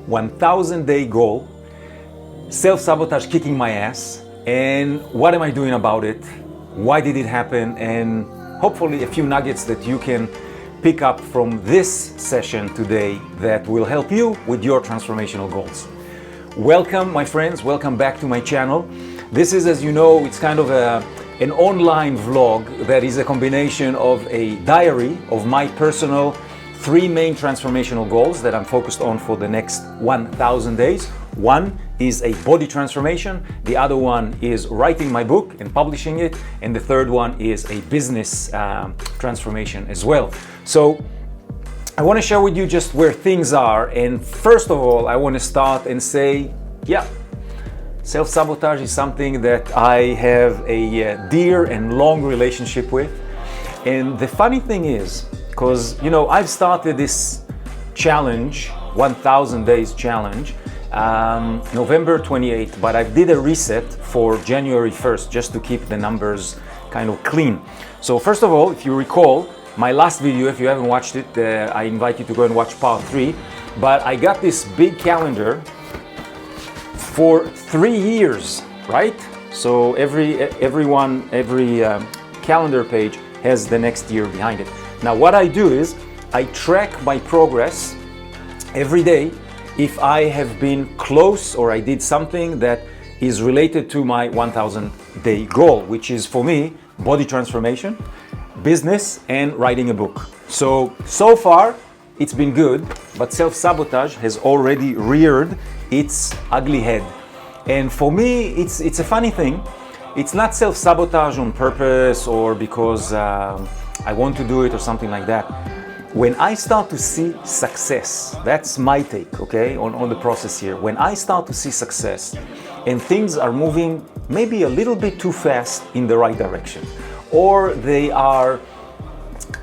1,000-day goal, self-sabotage kicking my ass, and what am I doing about it? Why did it happen? And hopefully a few nuggets that you can pick up from this session today that will help you with your transformational goals. Welcome, my friends. Welcome back to my channel. This is, as you know, it's kind of an online vlog that is a combination of a diary of my personal 3 main transformational goals that I'm focused on for the next 1,000 days. One is a body transformation, the other one is writing my book and publishing it, and the third one is a business transformation as well. So I want to share with you just where things are, and first of all I want to start and say, yeah, self-sabotage is something that I have a dear and long relationship with. And the funny thing is, because I've started this challenge, 1,000 days challenge, November 28th, but I did a reset for January 1st just to keep the numbers kind of clean. So first of all, if you recall my last video, if you haven't watched it, I invite you to go and watch part 3. But I got this big calendar for 3 years, right? So every calendar page has the next year behind it. Now what I do is I track my progress every day if I have been close or I did something that is related to my 1,000-day goal, which is for me body transformation, business, and writing a book. So far it's been good, but self-sabotage has already reared its ugly head. And for me, it's a funny thing. It's not self-sabotage on purpose or because I want to do it or something like that. When I start to see success, that's my take, okay, on the process here. When I start to see success and things are moving maybe a little bit too fast in the right direction, or they are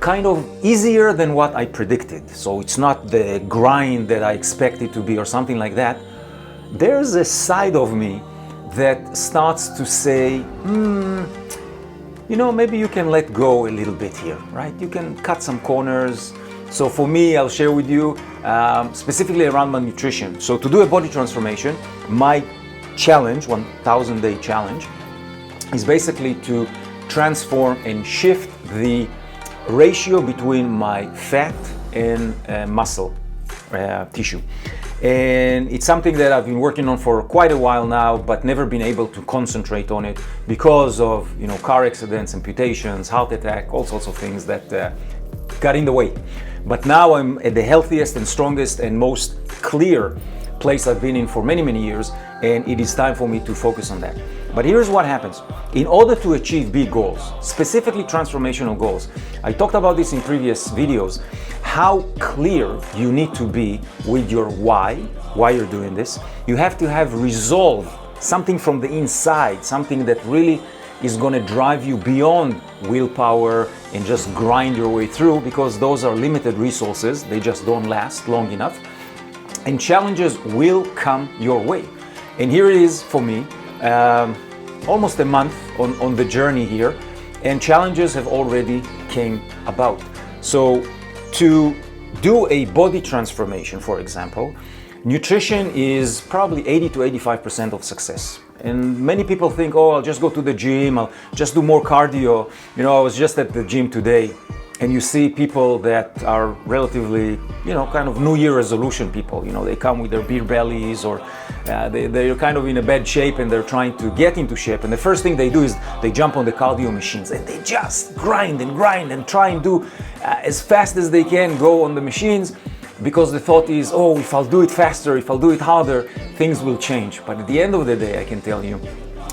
kind of easier than what I predicted, so it's not the grind that I expected to be or something like that, there's a side of me that starts to say, maybe you can let go a little bit here, right? You can cut some corners. So for me, I'll share with you specifically around my nutrition. So to do a body transformation, my challenge, 1,000-day challenge, is basically to transform and shift the ratio between my fat and muscle tissue. And it's something that I've been working on for quite a while now, but never been able to concentrate on it because of car accidents, amputations, heart attack, all sorts of things that got in the way. But now I'm at the healthiest and strongest and most clear place I've been in for many, many years, and it is time for me to focus on that. But here's what happens. In order to achieve big goals, specifically transformational goals, I talked about this in previous videos, how clear you need to be with your why you're doing this. You have to have resolve, something from the inside, something that really is going to drive you beyond willpower and just grind your way through, because those are limited resources. They just don't last long enough. And challenges will come your way. And here it is for me, almost a month on the journey here, and challenges have already came about. So to do a body transformation, for example, nutrition is probably 80 to 85% of success. And many people think, oh, I'll just go to the gym, I'll just do more cardio. I was just at the gym today, and you see people that are relatively, kind of New Year resolution people. They come with their beer bellies, or they're kind of in a bad shape and they're trying to get into shape. And the first thing they do is they jump on the cardio machines and they just grind and try and do as fast as they can go on the machines, because the thought is, oh, if I'll do it faster, if I'll do it harder, things will change. But at the end of the day, I can tell you,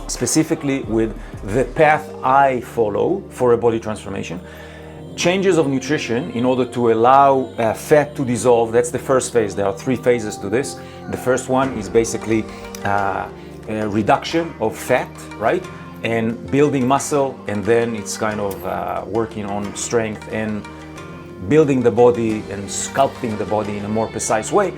specifically with the path I follow for a body transformation, changes of nutrition in order to allow fat to dissolve. That's the first phase. There are 3 phases to this. The first one is basically a reduction of fat, right? And building muscle, and then it's kind of working on strength and building the body and sculpting the body in a more precise way.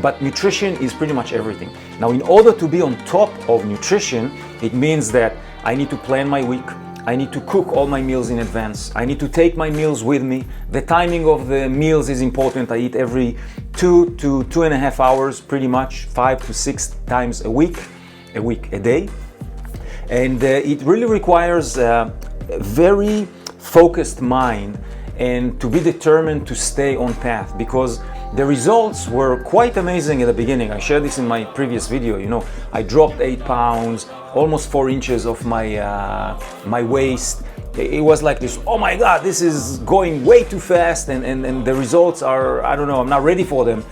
But nutrition is pretty much everything. Now, in order to be on top of nutrition, it means that I need to plan my week. I need to cook all my meals in advance. I need to take my meals with me. The timing of the meals is important. I eat every 2 to 2.5 hours, pretty much 5 to 6 times a day. And it really requires a very focused mind and to be determined to stay on path, because the results were quite amazing at the beginning. I shared this in my previous video. I dropped 8 pounds, almost 4 inches of my waist. It was like this, oh my God, this is going way too fast, and the results are, I don't know, I'm not ready for them.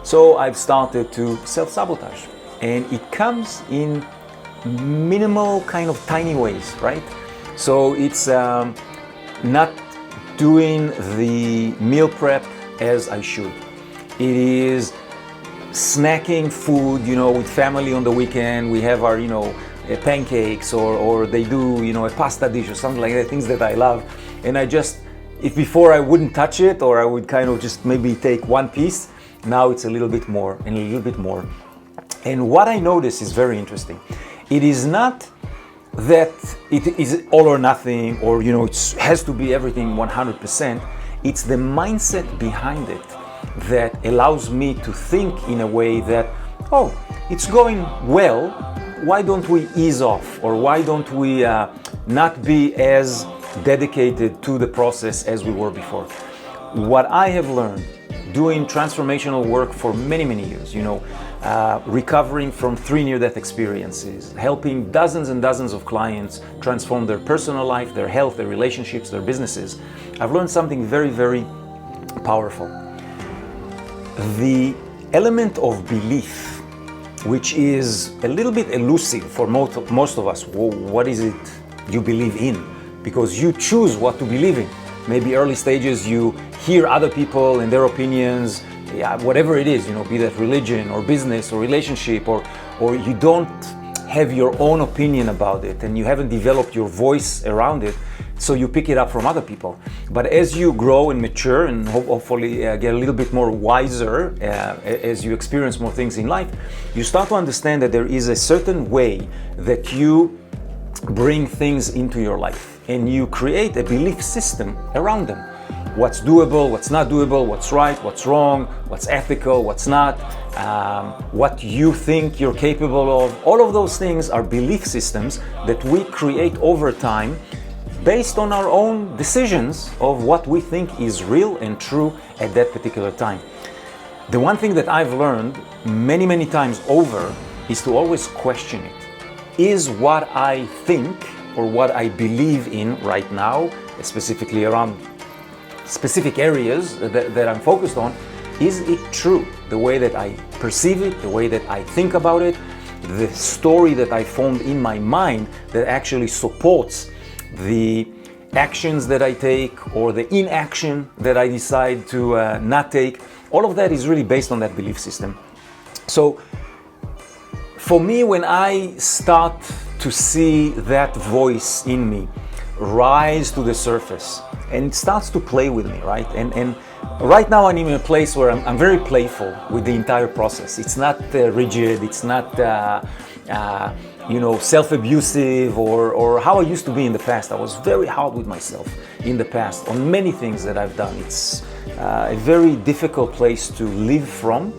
So I've started to self-sabotage, and it comes in minimal kind of tiny ways, right? So it's not doing the meal prep as I should. It is snacking food, with family on the weekend. We have our, pancakes, or they do, a pasta dish or something like that, things that I love. And if before I wouldn't touch it, or I would kind of just maybe take one piece, now it's a little bit more and a little bit more. And what I notice is very interesting. It is not that it is all or nothing, or it has to be everything 100%. It's the mindset behind it that allows me to think in a way that, oh, it's going well, why don't we ease off, or why don't we not be as dedicated to the process as we were before. What I have learned doing transformational work for many, many years, recovering from 3 near-death experiences, helping dozens and dozens of clients transform their personal life, their health, their relationships, their businesses, I've learned something very, very powerful. The element of belief, which is a little bit elusive for most of us. What is it you believe in? Because you choose what to believe in. Maybe early stages you hear other people and their opinions, whatever it is, be that religion or business or relationship, or you don't have your own opinion about it and you haven't developed your voice around it, so you pick it up from other people. But as you grow and mature and hopefully get a little bit more wiser as you experience more things in life, you start to understand that there is a certain way that you bring things into your life, and you create a belief system around them. What's doable, what's not doable, what's right, what's wrong, what's ethical, what's not, what you think you're capable of. All of those things are belief systems that we create over time based on our own decisions of what we think is real and true at that particular time. The one thing that I've learned many, many times over is to always question it. Is what I think or what I believe in right now, specifically around specific areas that I'm focused on, is it true? The way that I perceive it, the way that I think about it, the story that I formed in my mind that actually supports the actions that I take or the inaction that I decide to not take. All of that is really based on that belief system. So for me, when I start to see that voice in me rise to the surface and it starts to play with me, right? And right now I'm in a place where I'm very playful with the entire process. It's not rigid, it's not self-abusive or how I used to be in the past. I was very hard with myself in the past on many things that I've done. It's a very difficult place to live from.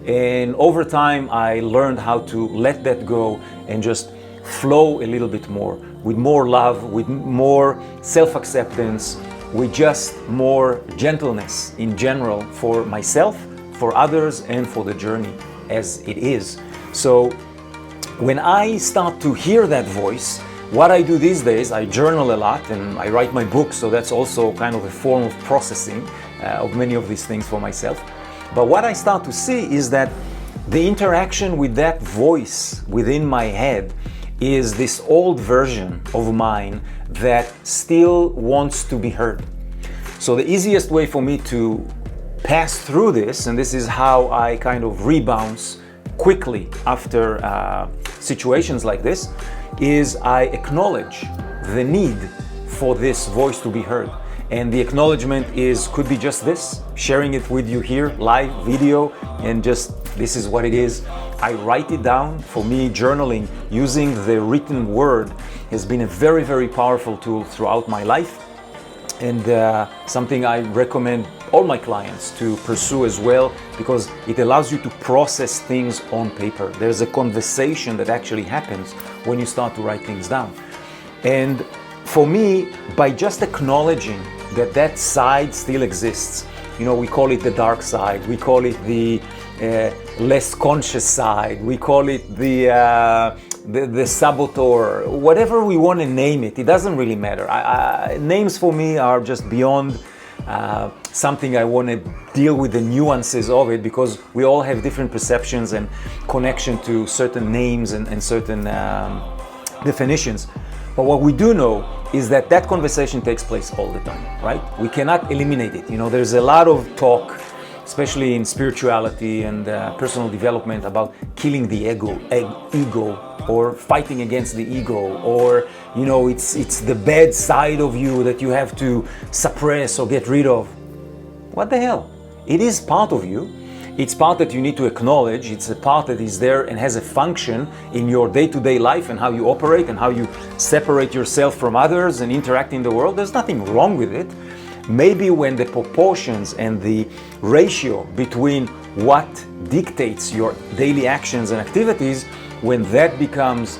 And over time, I learned how to let that go and just flow a little bit more, with more love, with more self-acceptance, with just more gentleness in general for myself, for others, and for the journey as it is. So when I start to hear that voice, what I do these days, I journal a lot and I write my books, so that's also kind of a form of processing of many of these things for myself. But what I start to see is that the interaction with that voice within my head is this old version of mine that still wants to be heard. So the easiest way for me to pass through this, and this is how I kind of rebound quickly after situations like this, is I acknowledge the need for this voice to be heard. And the acknowledgement could be just this, sharing it with you here, live video, and just this is what it is. I write it down. For me, journaling, using the written word has been a very, very powerful tool throughout my life, and something I recommend all my clients to pursue as well, because it allows you to process things on paper. There's a conversation that actually happens when you start to write things down. And for me, by just acknowledging that side still exists, we call it the dark side, we call it the less conscious side, we call it the saboteur, whatever we want to name it, it doesn't really matter. Names for me are just beyond something I want to deal with the nuances of it, because we all have different perceptions and connection to certain names and certain definitions. But what we do know is that conversation takes place all the time, right? We cannot eliminate it. There's a lot of talk, especially in spirituality and personal development, about killing the ego, or fighting against the ego, or it's the bad side of you that you have to suppress or get rid of. What the hell? It is part of you. It's part that you need to acknowledge. It's a part that is there and has a function in your day-to-day life and how you operate and how you separate yourself from others and interact in the world. There's nothing wrong with it. Maybe when the proportions and the ratio between what dictates your daily actions and activities, when that becomes,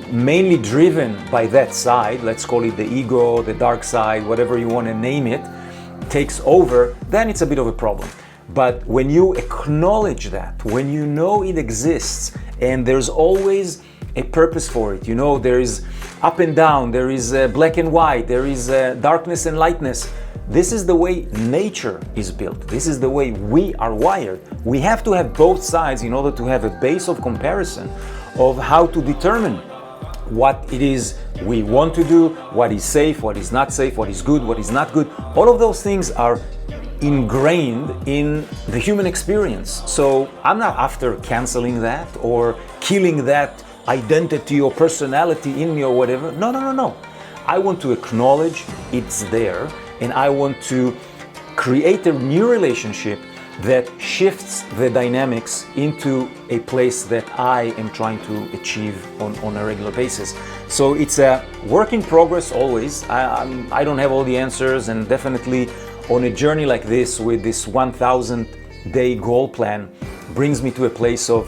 mainly driven by that side, let's call it the ego, the dark side, whatever you want to name it, takes over, then it's a bit of a problem. But when you acknowledge that, when you know it exists, and there's always a purpose for it, there is up and down, there is black and white, there is darkness and lightness. This is the way nature is built. This is the way we are wired. We have to have both sides in order to have a base of comparison of how to determine what it is we want to do, what is safe, what is not safe, what is good, what is not good. All of those things are ingrained in the human experience. So I'm not after canceling that or killing that identity or personality in me or whatever. No. I want to acknowledge it's there, and I want to create a new relationship that shifts the dynamics into a place that I am trying to achieve on a regular basis. So it's a work in progress always. I don't have all the answers, and definitely on a journey like this with this 1,000-day goal plan brings me to a place of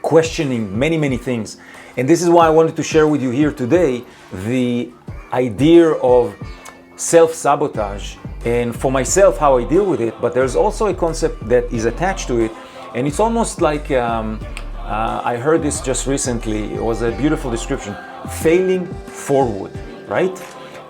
questioning many things. And this is why I wanted to share with you here today the idea of self-sabotage, and for myself how I deal with it. But there's also a concept that is attached to it, and it's almost like I heard this just recently. It was a beautiful description: failing forward, right?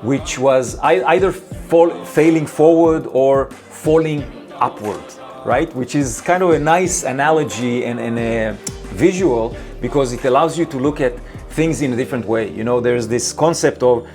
Which was either failing forward or falling upward, right? Which is kind of a nice analogy and a visual, because it allows you to look at things in a different way. There's this concept of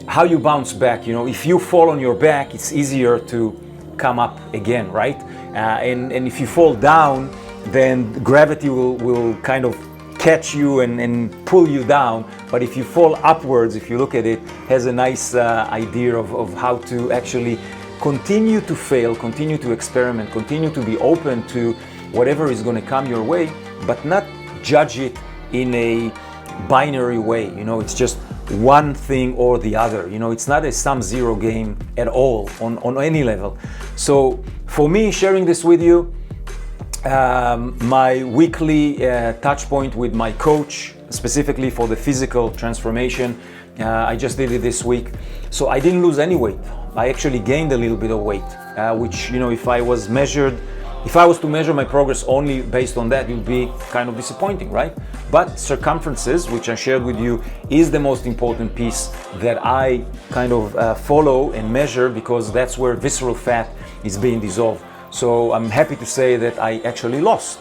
how you bounce back. If you fall on your back, it's easier to come up again, right? And if you fall down, then gravity will kind of catch you and pull you down. But if you fall upwards, if you look at it, has a nice idea of how to actually continue to fail, continue to experiment, continue to be open to whatever is going to come your way, but not judge it in a binary way. It's just one thing or the other. It's not a sum-zero game at all on any level. So for me, sharing this with you, my weekly touch point with my coach, specifically for the physical transformation, I just did it this week. So I didn't lose any weight. I actually gained a little bit of weight, which, if I was to measure my progress only based on that, it would be kind of disappointing, right? But circumferences, which I shared with you, is the most important piece that I kind of follow and measure, because that's where visceral fat is being dissolved. So I'm happy to say that I actually lost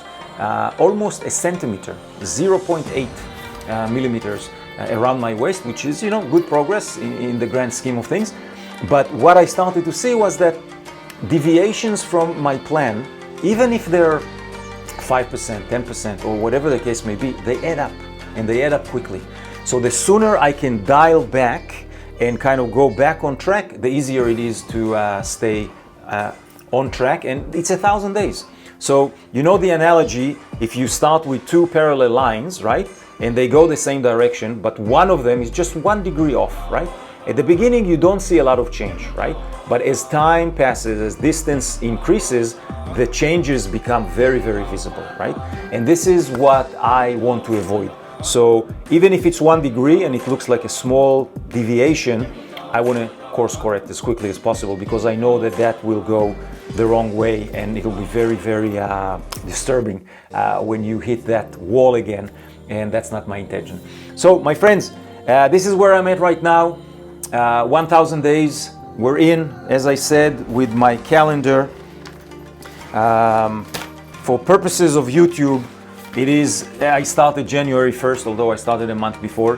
almost a centimeter, 0.8 millimeters around my waist, which is, good progress in the grand scheme of things. But what I started to see was that deviations from my plan, even if they're 5%, 10%, or whatever the case may be, they add up, and they add up quickly. So the sooner I can dial back and kind of go back on track, the easier it is to stay on track. And it's 1,000 days. So you know the analogy, if you start with two parallel lines, right, and they go the same direction, but one of them is just 1 degree off, right? At the beginning, you don't see a lot of change, right? But as time passes, as distance increases, the changes become very, very visible, right? And this is what I want to avoid. So even if it's 1 degree and it looks like a small deviation, I want to course correct as quickly as possible, because I know that that will go the wrong way and it'll be very, very disturbing when you hit that wall again, and that's not my intention. So my friends, this is where I'm at right now. 1,000 days we're in, as I said, with my calendar. For purposes of YouTube, it is, I started January 1st, although I started a month before.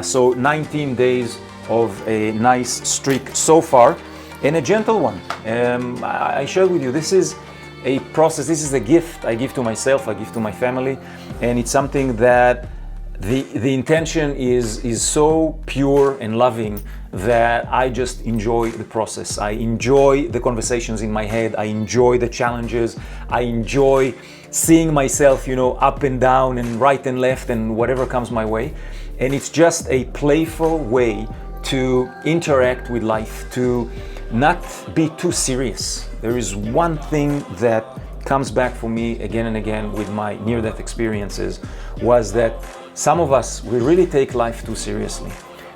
So 19 days of a nice streak so far, and a gentle one. I shared with you, this is a process, this is a gift I give to myself, I give to my family, and it's something that the intention is so pure and loving that I just enjoy the process. I enjoy the conversations in my head, I enjoy the challenges, I enjoy seeing myself, you know, up and down and right and left and whatever comes my way. And it's just a playful way to interact with life, to not be too serious. There is one thing that comes back for me again and again with my near-death experiences, was that some of us, we really take life too seriously.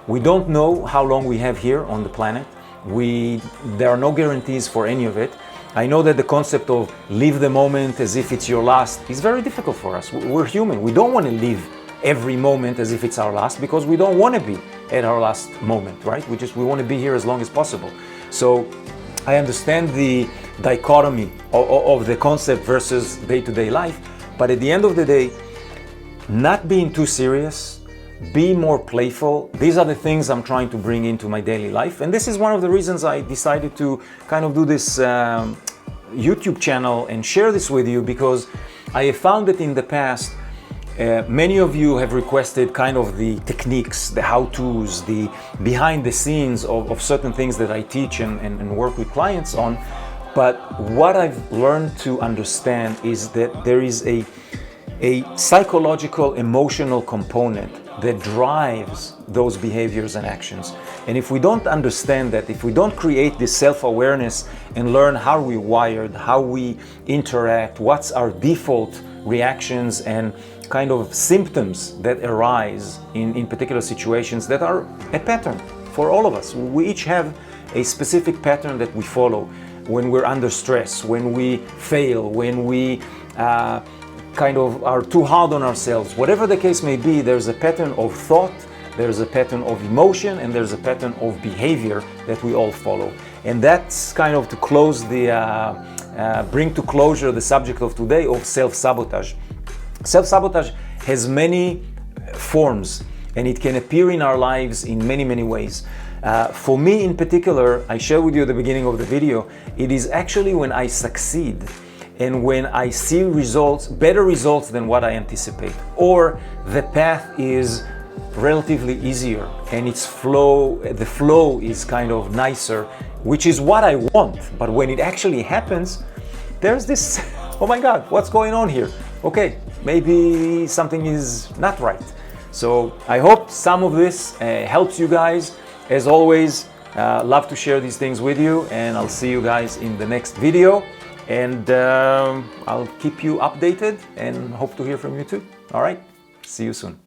We don't know how long we have here on the planet. There are no guarantees for any of it. I know that the concept of live the moment as if it's your last is very difficult for us. We're human. We don't want to live every moment as if it's our last, because we don't want to be at our last moment, right? We want to be here as long as possible. So I understand the dichotomy of the concept versus day-to-day life, but at the end of the day, not being too serious, be more playful. These are the things I'm trying to bring into my daily life. And this is one of the reasons I decided to kind of do this YouTube channel and share this with you, because I have found that in the past, many of you have requested kind of the techniques, the how-tos, the behind the scenes of certain things that I teach and work with clients on. But what I've learned to understand is that there is a psychological, emotional component that drives those behaviors and actions. And if we don't understand that, if we don't create this self-awareness and learn how we're wired, how we interact, what's our default reactions and kind of symptoms that arise in particular situations that are a pattern for all of us. We each have a specific pattern that we follow when we're under stress, when we fail, when we kind of are too hard on ourselves. Whatever the case may be, there's a pattern of thought, there's a pattern of emotion, and there's a pattern of behavior that we all follow. And that's kind of to close bring to closure the subject of today of self-sabotage. Self-sabotage has many forms, and it can appear in our lives in many, many ways. For me in particular, I shared with you at the beginning of the video, it is actually when I succeed and when I see results, better results than what I anticipate, or the path is relatively easier and the flow is kind of nicer, which is what I want. But when it actually happens, there's this, oh my God, what's going on here? Okay, maybe something is not right. So I hope some of this helps you guys. As always, love to share these things with you, and I'll see you guys in the next video. And I'll keep you updated and hope to hear from you too. All right, see you soon.